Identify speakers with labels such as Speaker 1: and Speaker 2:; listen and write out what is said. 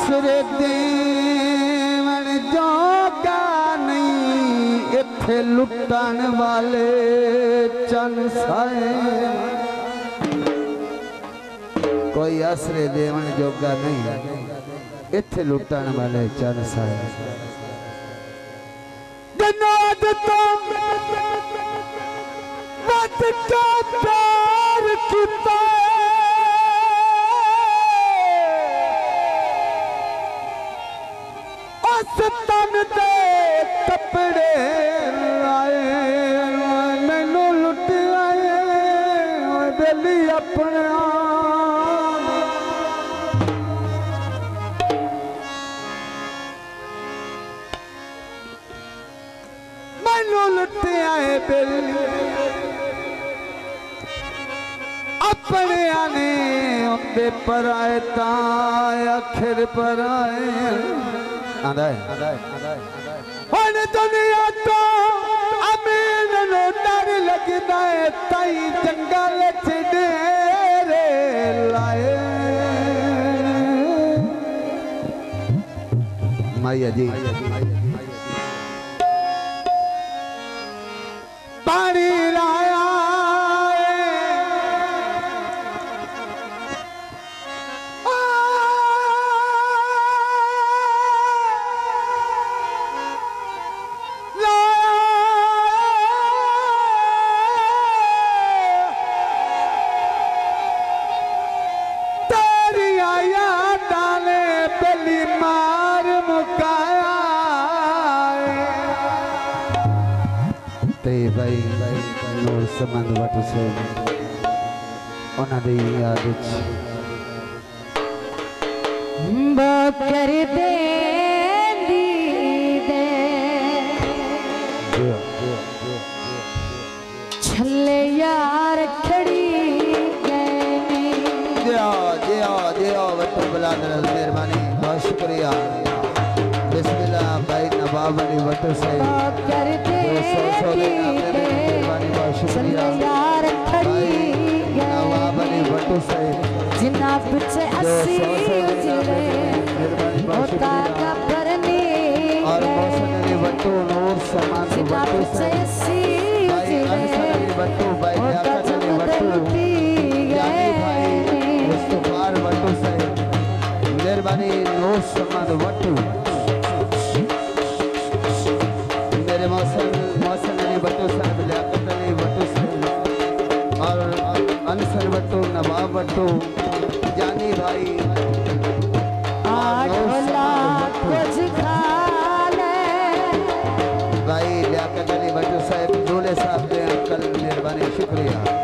Speaker 1: आसरे देवन जोगा नहीं इत्थे लुटन वाले चन साए कोई आसरे देवन जोगा नहीं इत्थे लुटन वाले चन साए गनाद तो मत का प्यार किता तन दे कपड़े आए मैनू लुट आए बेली अपने मैनू लुट आए बेली अपने आने उनके पर आए ता आखिर पर आए आंदा है हुण दुनिया तो अमीन नो डर लगदा है ताई जंगल च डेरे लाए माया जी पानी लाया भाई नूर संबंध वट से उन्होंने याद
Speaker 2: कर दे छले यार खड़ी
Speaker 1: मेहरबानी बहुत शुक्रिया बिस्मिल्लाह भाई नवाब अली वट से
Speaker 2: यार खड़ी
Speaker 1: नवाब अली वट से
Speaker 2: जिन्ना पीछे अस्सी उजले होता का परनी
Speaker 1: और मौसम अली वट नूर समान
Speaker 2: जिन्ना पीछे अस्सी उजले
Speaker 1: वट भाई लियाकत अली वट यानी भाई मुस्तफार वट से मेहरबानी नूर समान वट मेरे मौसम अली वटू साहब लियाकत अली वटू साहब और अनसर वटू नवाब वटू जानी भाई
Speaker 2: कुछ खा ले
Speaker 1: भाई लियाकत अली वटू साहब दूल्हे साहब के अंकल मेहरबानी शुक्रिया।